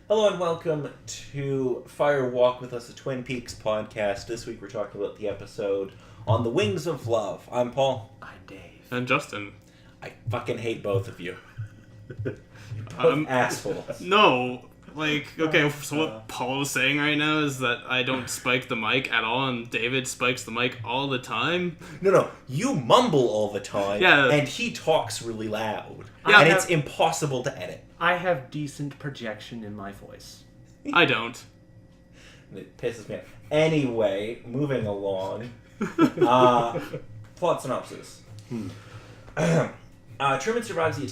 Hello and welcome to Fire Walk with Us, a Twin Peaks podcast. This week we're talking about the episode On the Wings of Love. I'm Paul. I'm Dave. And Justin. I fucking hate both of you. You're both assholes. No, okay, so what Paul is saying right now is that I don't spike the mic at all, and David spikes the mic all the time. No, you mumble all the time, Yeah. and he talks really loud. Yeah. And it's impossible to edit. I have decent projection in my voice. I don't. And it pisses me off. Anyway, moving along. Plot synopsis. Truman survives the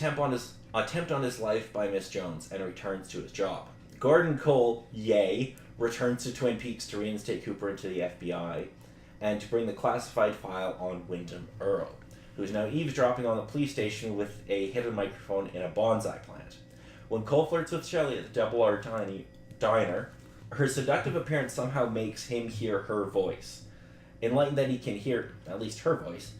attempt on his life by Miss Jones and returns to his job. Gordon Cole, yay, returns to Twin Peaks to reinstate Cooper into the FBI and to bring the classified file on Wyndham Earl, who is now eavesdropping on the police station with a hidden microphone in a bonsai plant. When Cole flirts with Shelley at the Double R Diner, her seductive appearance somehow makes him hear her voice. Enlightened that he can hear at least her voice,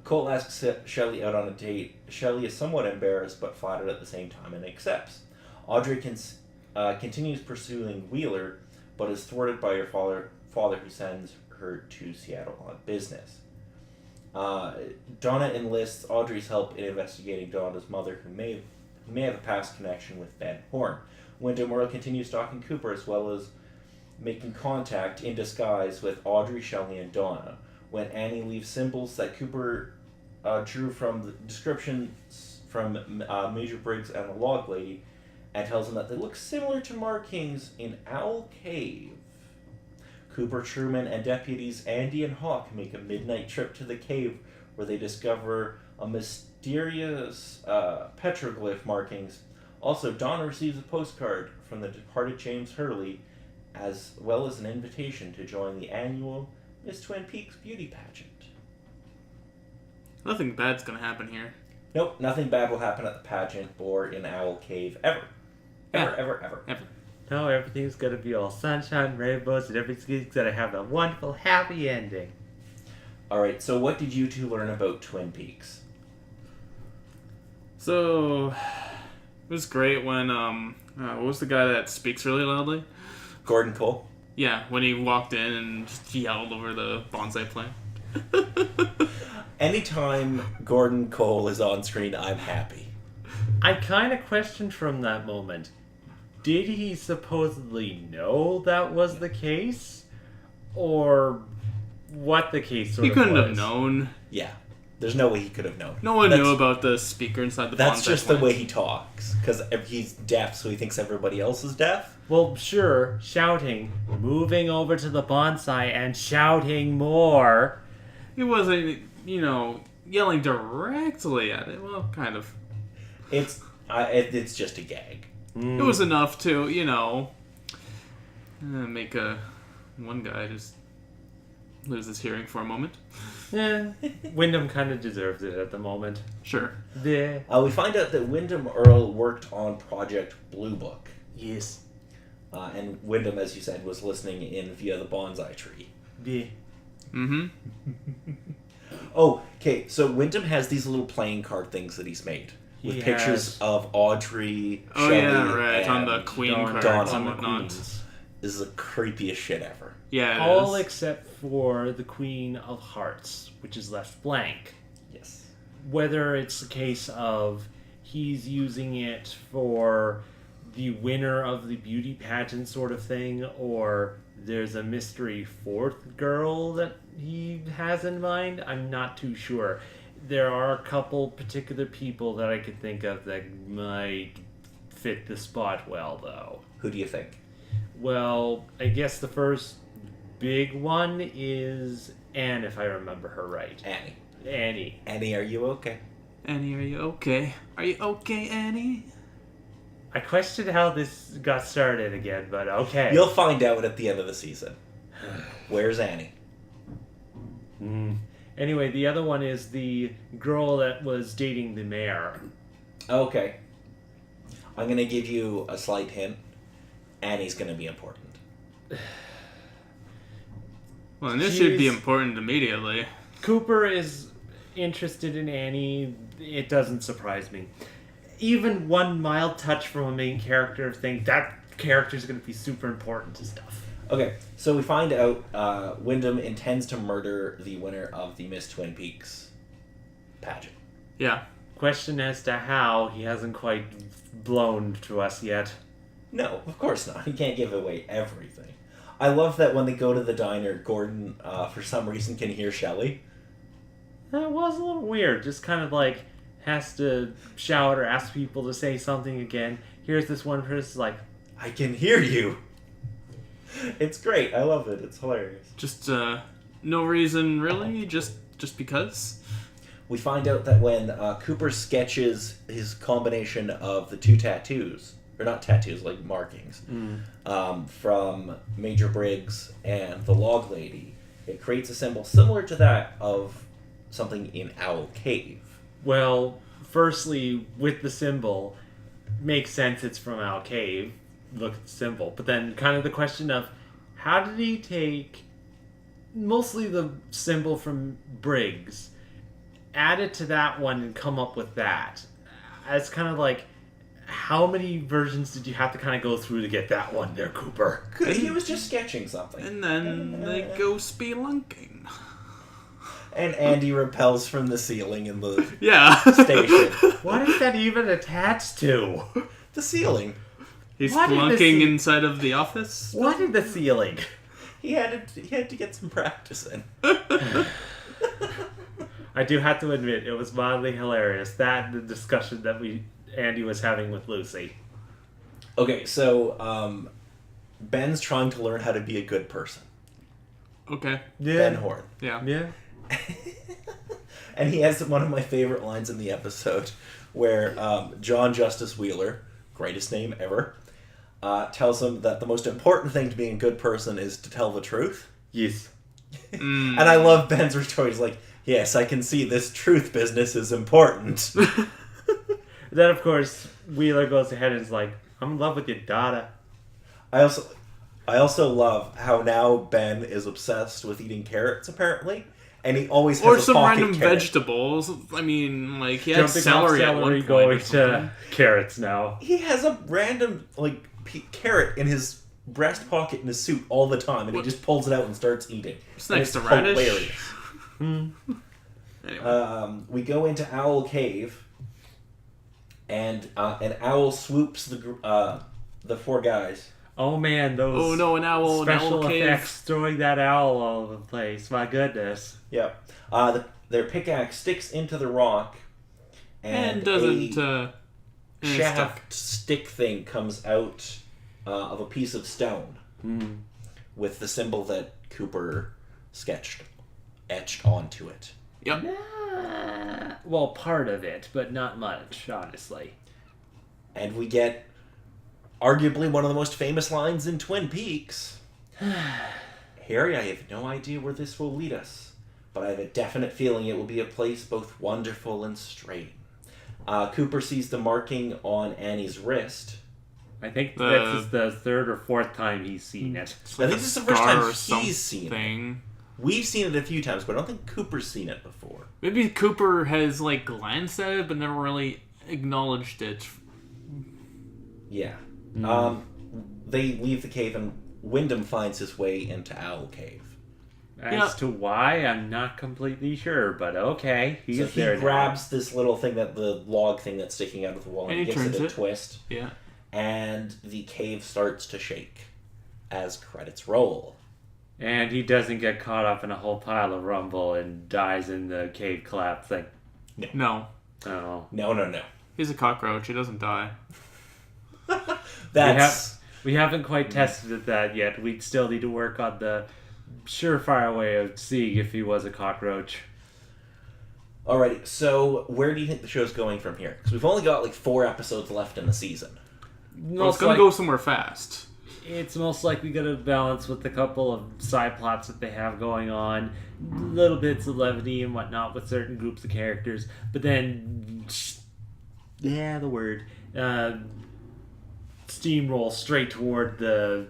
Cole asks Shelley out on a date. Shelley is somewhat embarrassed but flattered at the same time and accepts. Audrey continues pursuing Wheeler, but is thwarted by her father who sends her to Seattle on business. Donna enlists Audrey's help in investigating Donna's mother, who may have a past connection with Ben Horn. Wyndham Earl continues stalking Cooper as well as making contact in disguise with Audrey, Shelley, and Donna. When Annie leaves symbols that Cooper drew from the descriptions from Major Briggs and the Log Lady, and tells him that they look similar to markings in Owl Cave. Cooper, Truman, and deputies Andy and Hawk make a midnight trip to the cave where they discover a mysterious petroglyph markings. Also, Donna receives a postcard from the departed James Hurley, as well as an invitation to join the annual Miss Twin Peaks beauty pageant. Nothing bad's gonna happen here. Nope, nothing bad will happen at the pageant or in Owl Cave ever. Ever. No, everything's gonna be all sunshine, rainbows, and everything's gonna have a wonderful, happy ending. Alright, so what did you two learn about Twin Peaks? So, it was great when, what was the guy that speaks really loudly? Gordon Cole? Yeah, when he walked in and just yelled over the bonsai plant. Anytime Gordon Cole is on screen, I'm happy. I kind of questioned from that moment, did he supposedly know that was the case? Or what the case sort He of couldn't was? have known. Yeah, there's no way he could have known. No one knew about the speaker inside the bonsai That's just plant. the way he talks, because he's deaf, so he thinks everybody else is deaf. Well, sure, shouting, moving over to the bonsai and shouting more. He wasn't, yelling directly at it. Well, kind of. It's just a gag. It was enough to, make one guy just lose his hearing for a moment. Yeah, Wyndham kind of deserves it at the moment. Sure. Yeah. We find out that Wyndham Earl worked on Project Blue Book. Yes. And Wyndham, as you said, was listening in via the bonsai tree. Yeah. Mm-hmm. Oh, okay, so Wyndham has these little playing card things that he's made. With He pictures has- of Audrey, Oh, Shelley, yeah, right. and On the queen Donna cards Donna and on the whatnot. queens. This is the creepiest shit ever. Yeah, it All is. except for the Queen of Hearts, which is left blank. Yes. Whether it's a case of he's using it for the winner of the beauty pageant sort of thing, or there's a mystery fourth girl that he has in mind, I'm not too sure. There are a couple particular people that I could think of that might fit the spot well, though. Who do you think? Well, I guess the first big one is Anne, if I remember her right. Annie. Annie. Annie, are you okay? Annie, are you okay? Are you okay, Annie? I questioned how this got started again, but okay. You'll find out at the end of the season. Where's Annie? Anyway, the other one is the girl that was dating the mayor. Okay. I'm going to give you a slight hint. Annie's going to be important. Well, and this should be She's- important immediately. Cooper is interested in Annie. It doesn't surprise me. even one mild touch from a main character thing, that character's going to be super important to stuff. Okay, so we find out Wyndham intends to murder the winner of the Miss Twin Peaks pageant. Yeah. Question as to how he hasn't quite blown to us yet. No, of course not. He can't give away everything. I love that when they go to the diner, Gordon, for some reason, can hear Shelley. That was a little weird. Just kind of like has to shout or ask people to say something again. Here's this one person like, I can hear you. It's great. I love it. It's hilarious. Just no reason really. Just because. We find out that when Cooper sketches his combination of the two tattoos, or not tattoos, like markings, from Major Briggs and the Log Lady, it creates a symbol similar to that of something in Owl Cave. well, firstly, with the symbol, makes sense it's from Owl Cave. Look at the symbol. But then kind of the question of, how did he take mostly the symbol from Briggs, add it to that one, and come up with that? It's kind of like, how many versions did you have to kind of go through to get that one there, Cooper? He was just sketching something. And then they go spelunking. And Andy repels from the ceiling in the Yeah. station. What is that even attached to? The ceiling. He's What in the spelunking sea- inside of the office. What in the ceiling? He had to get some practice in. I do have to admit, it was mildly hilarious. That and the discussion that Andy was having with Lucy. Okay, so Ben's trying to learn how to be a good person. Okay. Ben Horn. Yeah. Yeah. And he has one of my favorite lines in the episode where John Justice Wheeler, greatest name ever, tells him that the most important thing to being a good person is to tell the truth. Yes. And I love Ben's retort. He's like, yes, I can see this truth business is important. Then, of course, Wheeler goes ahead and is like, I'm in love with your daughter. I also love how now Ben is obsessed with eating carrots, apparently. And he always has Or a some pocket random carrot. vegetables. I mean, like, he had Jumping celery off at one celery, point. going or something. to carrots now. He has a random carrot in his breast pocket in his suit all the time, and he just pulls it out and starts eating. It's And next to radish. hilarious. Anyway. We go into Owl Cave, and an owl swoops the four guys. Oh man, those Oh no, an owl special cave. effects throwing that owl all over the place. My goodness. Yeah. Their pickaxe sticks into the rock, And doesn't. a and it's shaft stuck. stick thing comes out of a piece of stone with the symbol that Cooper etched onto it. Yep. Well, part of it, but not much, honestly. And we get arguably one of the most famous lines in Twin Peaks. Harry, I have no idea where this will lead us, but I have a definite feeling it will be a place both wonderful and strange. Cooper sees the marking on Annie's wrist. I think The- this is the third or fourth time he's seen it. It's I like think a this is the first scar time or he's seen it. something. We've seen it a few times, but I don't think Cooper's seen it before. Maybe Cooper has like glanced at it, but never really acknowledged it. Yeah. They leave the cave, and Wyndham finds his way into Owl Cave. As Yeah. to why, I'm not completely sure, but okay. He's So he there now. grabs this little thing, the log thing that's sticking out of the wall, and And he gives it turns a it. twist, Yeah. and the cave starts to shake as credits roll. And he doesn't get caught up in a whole pile of rumble and dies in the cave collapse thing. No. Oh. No. He's a cockroach. He doesn't die. That's We haven't quite tested that yet. We still need to work on the surefire way of seeing if he was a cockroach. alrighty. So where do you think the show's going from here? Because we've only got like 4 episodes left in the season. Well, it's gonna go somewhere fast. It's most likely going to balance with a couple of side plots that they have going on, little bits of levity and whatnot with certain groups of characters, but then, the word, steamroll straight toward the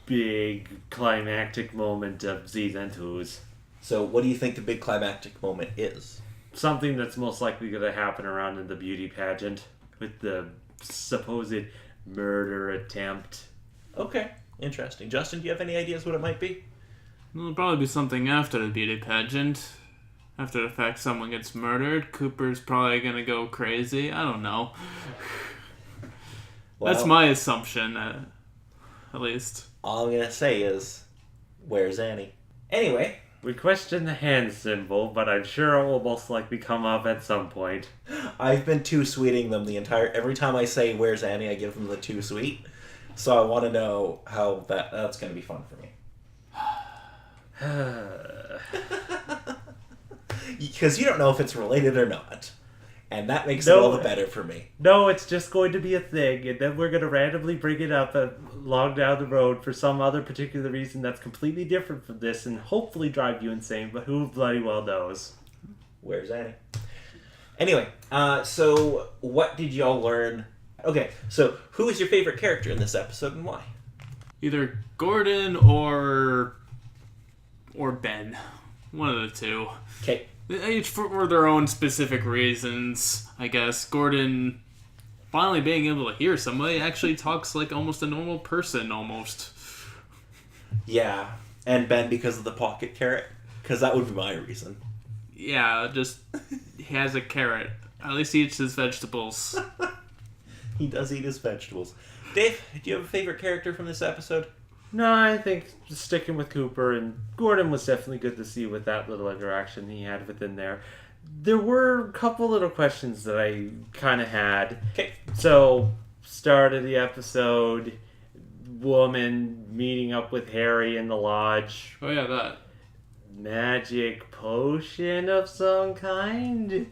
big climactic moment of Season 2's. So what do you think the big climactic moment is? Something that's most likely going to happen around in the beauty pageant. with the supposed murder attempt. Okay, interesting. Justin, do you have any ideas what it might be? It'll probably be something after the beauty pageant. After the fact someone gets murdered, Cooper's probably gonna go crazy. I don't know. Well, That's my assumption, at least. all I'm gonna say is, where's Annie? Anyway, We question the hand symbol, but I'm sure it will most likely come up at some point. I've been too sweeting them every time I say where's Annie, I give them the too sweet. So I want to know how that's going to be fun for me. Because you don't know if it's related or not. And that makes it all the better for me. No, it's just going to be a thing, and then we're going to randomly bring it up along down the road for some other particular reason that's completely different from this, and hopefully drive you insane, but who bloody well knows. Where's Annie? Anyway, so what did y'all learn? Okay, so who is your favorite character in this episode and why? Either Gordon or Ben. One of the two. Okay. Each for their own specific reasons, I guess. Gordon finally being able to hear somebody actually talks like almost a normal person, almost. Yeah, and Ben because of the pocket carrot, because that would be my reason. Yeah, just he has a carrot. At least he eats his vegetables. He does eat his vegetables. Dave, do you have a favorite character from this episode? No, I think sticking with Cooper, and Gordon was definitely good to see with that little interaction he had within there. There were a couple little questions that I kind of had. Okay. So, start of the episode, woman meeting up with Harry in the lodge. Oh yeah, that. Magic potion of some kind?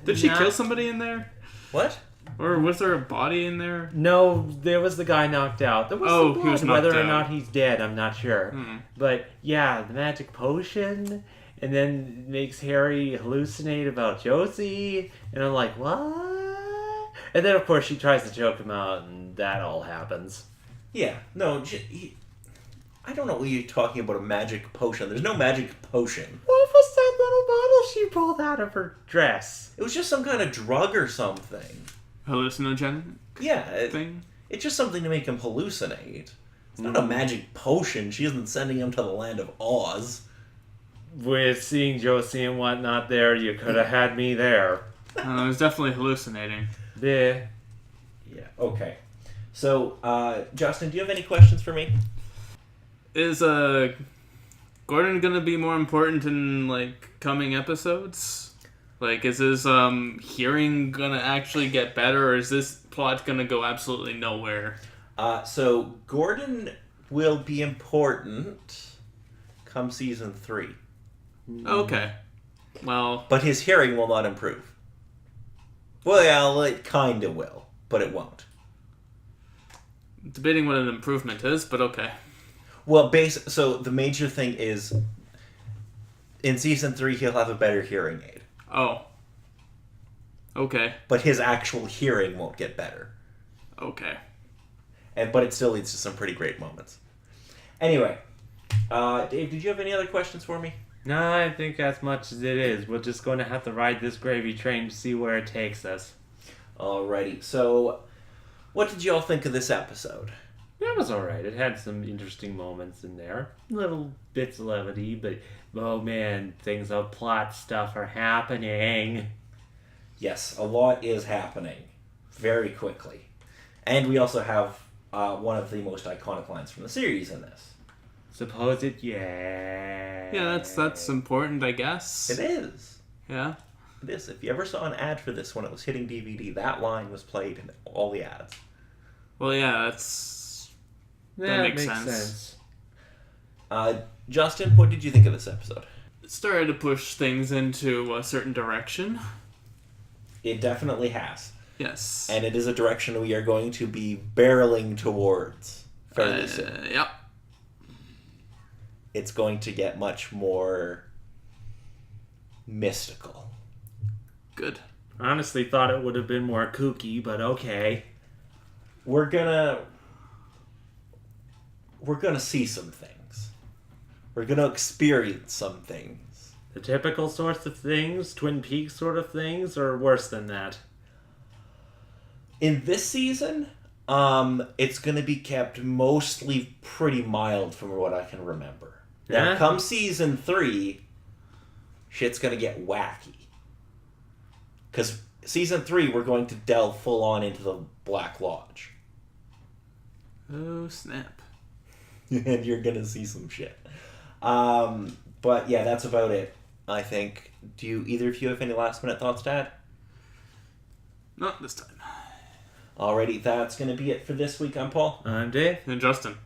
Did she kill somebody in there? What? Or was there a body in there? No, there was the guy knocked out. There was some he was blood. knocked Whether or out. not he's dead, I'm not sure. Hmm. But yeah, the magic potion, and then makes Harry hallucinate about Josie, and I'm like, what? And then of course she tries to choke him out, and that all happens. Yeah, no, I don't know what you're talking about, a magic potion. There's no magic potion. What was that little bottle she pulled out of her dress? It was just some kind of drug or something. Hallucinogen Yeah, thing? it's just something to make him hallucinate. It's not a magic potion. She isn't sending him to the land of Oz. With seeing Josie and whatnot there, you could have had me there. I was definitely hallucinating. Yeah. Yeah, okay. So, Justin, do you have any questions for me? Is Gordon gonna be more important in like coming episodes? Like, is his hearing gonna actually get better, or is this plot gonna go absolutely nowhere? So, Gordon will be important come season 3. Okay. Well, But his hearing will not improve. Well, yeah, it kinda will, but it won't. debating what an improvement is, but okay. Well, so the major thing is, in season 3, he'll have a better hearing aid. Oh. Okay. But his actual hearing won't get better. Okay. But it still leads to some pretty great moments. Anyway, Dave, did you have any other questions for me? No, I think as much as it is, we're just going to have to ride this gravy train to see where it takes us. Alrighty, so what did you all think of this episode? That was alright. It had some interesting moments in there. Little bits of levity, but oh man, things of plot stuff are happening. Yes, a lot is happening very quickly. And we also have one of the most iconic lines from the series in this. Suppose it, yeah. Yeah, that's important, I guess. It is. Yeah. It is. If you ever saw an ad for this when it was hitting DVD, that line was played in all the ads. Well, yeah, that makes sense. Justin, what did you think of this episode? It started to push things into a certain direction. It definitely has. Yes. And it is a direction we are going to be barreling towards fairly soon. Yep. It's going to get much more mystical. Good. Honestly thought it would have been more kooky, but okay. We're gonna see some things. We're gonna experience some things. The typical sorts of things, Twin Peaks sort of things, or worse than that? In this season, it's going to be kept mostly pretty mild from what I can remember. Now, Yeah. come season 3, shit's going to get wacky. Because season 3, we're going to delve full on into the Black Lodge. Oh, snap. And you're going to see some shit. But yeah, that's about it, I think. Do either of you have any last minute thoughts to add? Not this time. Alrighty, that's going to be it for this week. I'm Paul. I'm Dave. And Justin.